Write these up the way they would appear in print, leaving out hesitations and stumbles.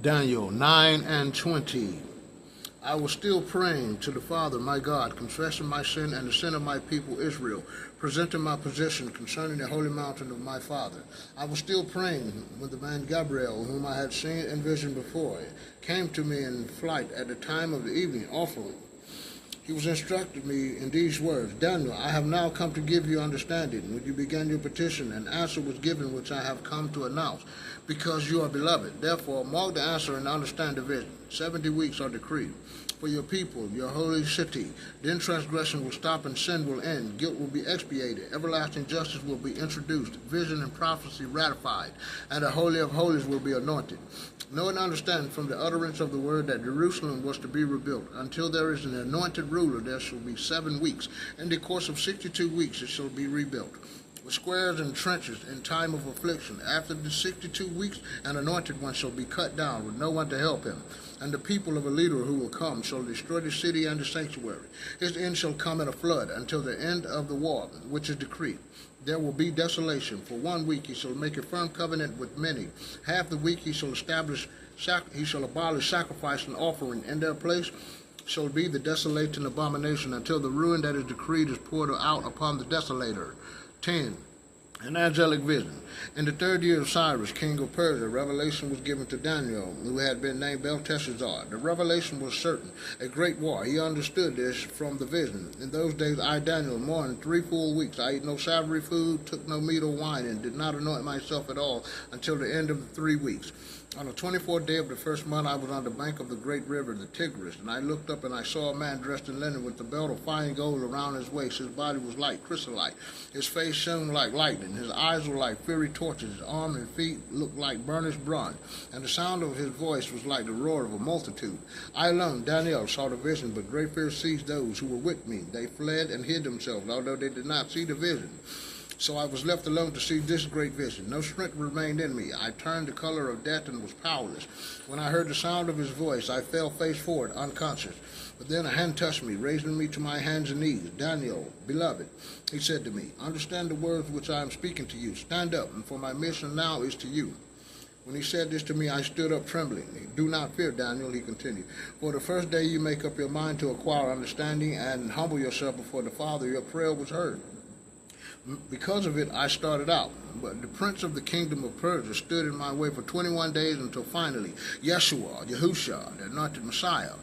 Daniel 9 and 20. I was still praying to the Father, my God, confessing my sin and the sin of my people Israel, presenting my position concerning the holy mountain of my Father. I was still praying when the man Gabriel, whom I had seen in vision before, came to me in flight at the time of the evening offering. He was instructed me in these words, Daniel, I have now come to give you understanding. When you began your petition, an answer was given which I have come to announce, because you are beloved. Therefore, mark the answer and understand the vision. 70 weeks are decreed for your people, your holy city. Then transgression will stop and sin will end. Guilt will be expiated. Everlasting justice will be introduced. Vision and prophecy ratified. And the Holy of Holies will be anointed. Know and understand from the utterance of the word that Jerusalem was to be rebuilt. Until there is an anointed ruler, there shall be 7 weeks. In the course of 62 weeks it shall be rebuilt, with squares and trenches in time of affliction. After the 62 weeks, an anointed one shall be cut down, with no one to help him. And the people of a leader who will come shall destroy the city and the sanctuary. His end shall come in a flood until the end of the war, which is decreed. There will be desolation. For 1 week he shall make a firm covenant with many. Half the week he shall abolish sacrifice and offering. In their place shall be the desolating abomination, until the ruin that is decreed is poured out upon the desolator. 10. An angelic vision. In the 3rd year of Cyrus, king of Persia, revelation was given to Daniel, who had been named Belteshazzar. The revelation was certain, a great war. He understood this from the vision. In those days I, Daniel, mourned 3 full weeks. I ate no savory food, took no meat or wine, and did not anoint myself at all until the end of the 3 weeks. On the 24th day of the 1st month, I was on the bank of the great river, the Tigris, and I looked up and I saw a man dressed in linen with the belt of fine gold around his waist. His body was like chrysolite. His face shone like lightning. His eyes were like fiery torches. His arms and feet looked like burnished bronze. And the sound of his voice was like the roar of a multitude. I alone, Daniel, saw the vision, but great fear seized those who were with me. They fled and hid themselves, although they did not see the vision. So I was left alone to see this great vision. No strength remained in me. I turned the color of death and was powerless. When I heard the sound of his voice, I fell face forward, unconscious. But then a hand touched me, raising me to my hands and knees. Daniel, beloved, he said to me, understand the words which I am speaking to you. Stand up, and for my mission now is to you. When he said this to me, I stood up trembling. Do not fear, Daniel, he continued. For the first day you make up your mind to acquire understanding and humble yourself before the Father, your prayer was heard. Because of it, I started out. But the prince of the kingdom of Persia stood in my way for 21 days until finally Yahushua, the anointed Messiah,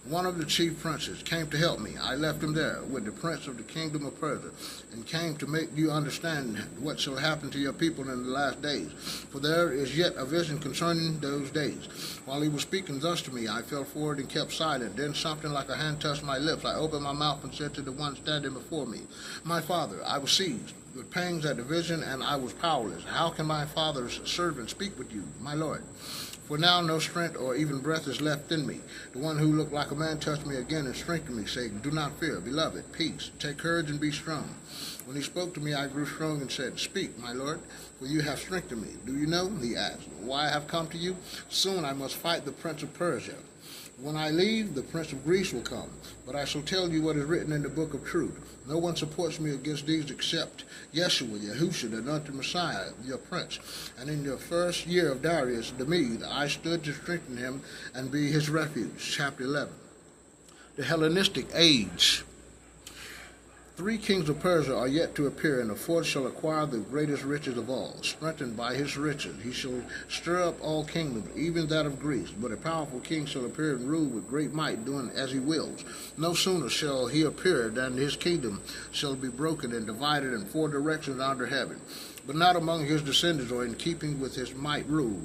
one of the chief princes, came to help me. I left him there with the prince of the kingdom of Persia and came to make you understand what shall happen to your people in the last days. For there is yet a vision concerning those days. While he was speaking thus to me, I fell forward and kept silent. Then something like a hand touched my lips. I opened my mouth and said to the one standing before me, my father, I was seized with pangs at the vision, and I was powerless. How can my father's servant speak with you, my Lord? For now no strength or even breath is left in me. The one who looked like a man touched me again and strengthened me, saying, do not fear, beloved, peace, take courage and be strong. When he spoke to me, I grew strong and said, speak, my Lord, for you have strengthened me. Do you know, he asked, why I have come to you? Soon I must fight the prince of Persia. When I leave, the prince of Greece will come, but I shall tell you what is written in the book of truth. No one supports me against these except Yahushua, the anointed Messiah, your prince. And in the 1st year of Darius the Mede, I stood to strengthen him and be his refuge. Chapter 11. The Hellenistic Age. 3 kings of Persia are yet to appear, and the 4th shall acquire the greatest riches of all. Strengthened by his riches, he shall stir up all kingdoms, even that of Greece. But a powerful king shall appear and rule with great might, doing as he wills. No sooner shall he appear than his kingdom shall be broken and divided in 4 directions under heaven, but not among his descendants or in keeping with his might rule.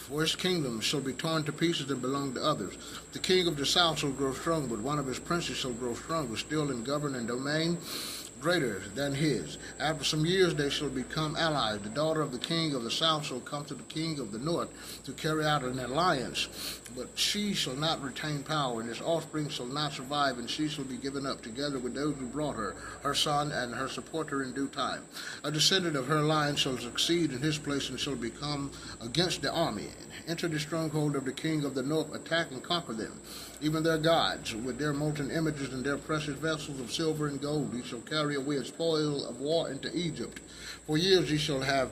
For his kingdom shall be torn to pieces and belong to others. The king of the south shall grow strong, but one of his princes shall grow stronger, still in govern and domain greater than his. After some years they shall become allies. The daughter of the king of the south shall come to the king of the north to carry out an alliance, but she shall not retain power, and his offspring shall not survive, and she shall be given up together with those who brought her, her son, and her supporter in due time. A descendant of her line shall succeed in his place and shall become against the army, enter the stronghold of the king of the north, attack and conquer them. Even their gods, with their molten images and their precious vessels of silver and gold, he shall carry away a spoil of war into Egypt. For years he shall have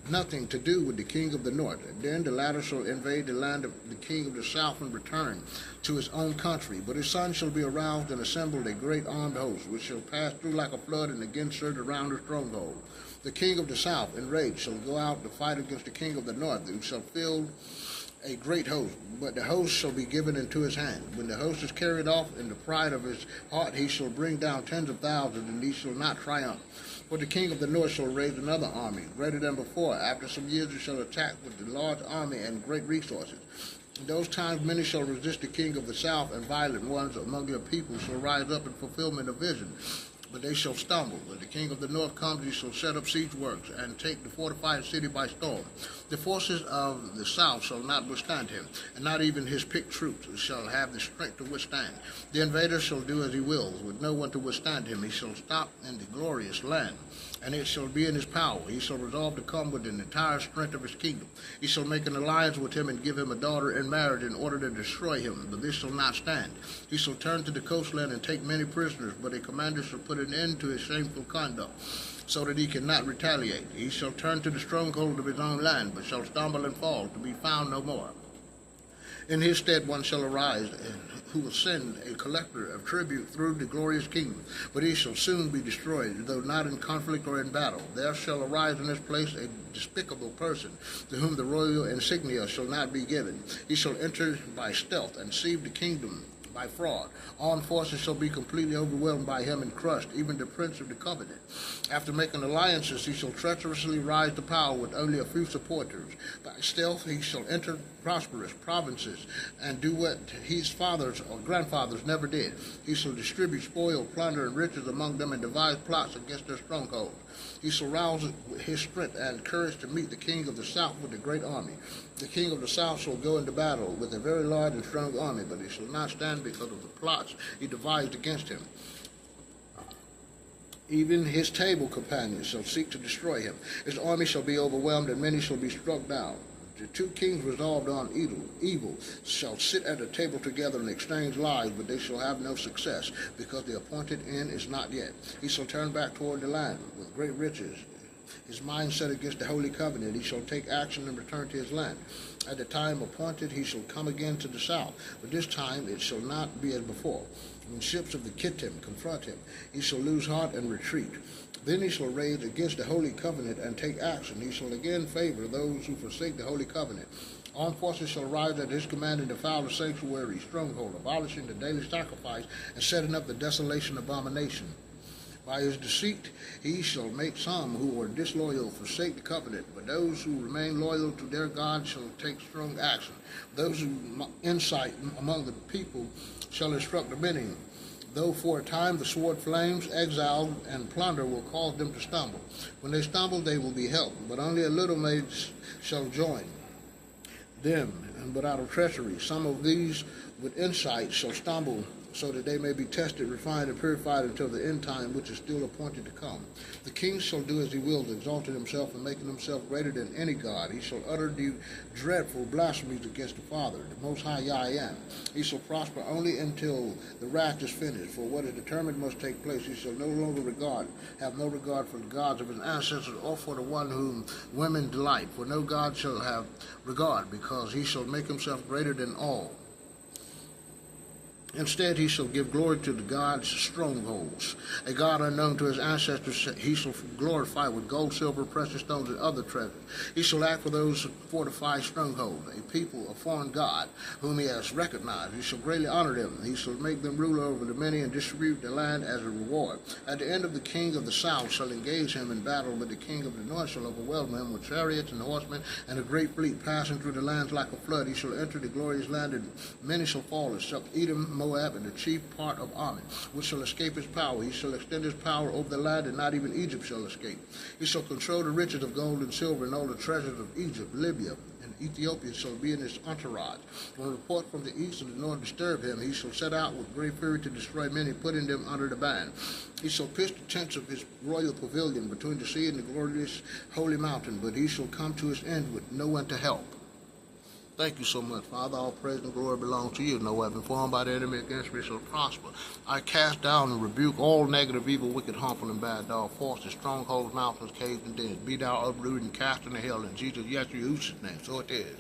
nothing to do with the king of the north. Then the latter shall invade the land of the king of the south and return to his own country. But his son shall be aroused and assembled a great armed host, which shall pass through like a flood and again surge around the stronghold. The king of the south, enraged, shall go out to fight against the king of the north, who shall fill a great host, but the host shall be given into his hand. When the host is carried off in the pride of his heart, he shall bring down tens of thousands, and he shall not triumph. For the king of the north shall raise another army, greater than before. After some years he shall attack with a large army and great resources. In those times many shall resist the king of the south, and violent ones among your people shall rise up in fulfillment of vision. But they shall stumble. When the king of the north comes, he shall set up siege works and take the fortified city by storm. The forces of the south shall not withstand him, and not even his picked troops shall have the strength to withstand. The invader shall do as he wills, with no one to withstand him. He shall stop in the glorious land, and it shall be in his power. He shall resolve to come with the entire strength of his kingdom. He shall make an alliance with him and give him a daughter in marriage in order to destroy him, but this shall not stand. He shall turn to the coastland and take many prisoners, but a commander shall put an end to his shameful conduct, so that he cannot retaliate. He shall turn to the stronghold of his own land, but shall stumble and fall, to be found no more. In his stead one shall arise, who will send a collector of tribute through the glorious kingdom, but he shall soon be destroyed, though not in conflict or in battle. There shall arise in his place a despicable person, to whom the royal insignia shall not be given. He shall enter by stealth and seize the kingdom by fraud. Armed forces shall be completely overwhelmed by him and crushed, even the prince of the covenant. After making alliances, he shall treacherously rise to power with only a few supporters. By stealth he shall enter prosperous provinces and do what his fathers or grandfathers never did. He shall distribute spoil, plunder, and riches among them, and devise plots against their strongholds. He shall rouse his strength and courage to meet the king of the south with a great army. The king of the south shall go into battle with a very large and strong army, but he shall not stand because of the plots he devised against him. Even his table companions shall seek to destroy him. His army shall be overwhelmed, and many shall be struck down. The two kings resolved on evil shall sit at a table together and exchange lies, but they shall have no success, because the appointed end is not yet. He shall turn back toward the land with great riches. His mind set against the holy covenant. He shall take action and return to his land. At the time appointed he shall come again to the south, but this time it shall not be as before. When ships of the Kittim confront him, he shall lose heart and retreat. Then he shall rage against the holy covenant and take action. He shall again favor those who forsake the holy covenant. Armed forces shall rise at his command and defile the sanctuary stronghold, abolishing the daily sacrifice and setting up the desolation abomination. By his deceit he shall make some who are disloyal forsake the covenant, but those who remain loyal to their God shall take strong action. Those who incite among the people shall instruct the many. Though for a time the sword flames, exile, and plunder will cause them to stumble. When they stumble, they will be helped, but only a little maids shall join them, but out of treachery. Some of these with insight shall stumble, so that they may be tested, refined, and purified until the end time, which is still appointed to come. The king shall do as he wills, exalting himself and making himself greater than any god. He shall utter the dreadful blasphemies against the Father, the Most High I Am. He shall prosper only until the wrath is finished. For what is determined must take place. He shall no longer have no regard for the gods of his ancestors, or for the one whom women delight. For no god shall have regard, because he shall make himself greater than all. Instead, he shall give glory to the God's strongholds. A God unknown to his ancestors he shall glorify with gold, silver, precious stones, and other treasures. He shall act for those fortified strongholds, a people, a foreign God, whom he has recognized. He shall greatly honor them. He shall make them ruler over the many and distribute the land as a reward. At the end of the king of the south shall engage him in battle, but the king of the north shall overwhelm him with chariots and horsemen and a great fleet passing through the lands like a flood. He shall enter the glorious land, and many shall fall, except Edom, Moab, and the chief part of Ammon, which shall escape his power. He shall extend his power over the land, and not even Egypt shall escape. He shall control the riches of gold and silver, and all the treasures of Egypt, Libya, and Ethiopia shall be in his entourage. When a report from the east and the north disturb him, he shall set out with great fury to destroy many, putting them under the ban. He shall pitch the tents of his royal pavilion between the sea and the glorious holy mountain, but he shall come to his end with no one to help. Thank you so much, Father. All praise and glory belong to you. No weapon formed by the enemy against me shall prosper. I cast down and rebuke all negative, evil, wicked, harmful, and bad dog forces, strongholds, mountains, caves, and dens. Be thou uprooted and cast into hell in Jesus Yeshua's name. So it is.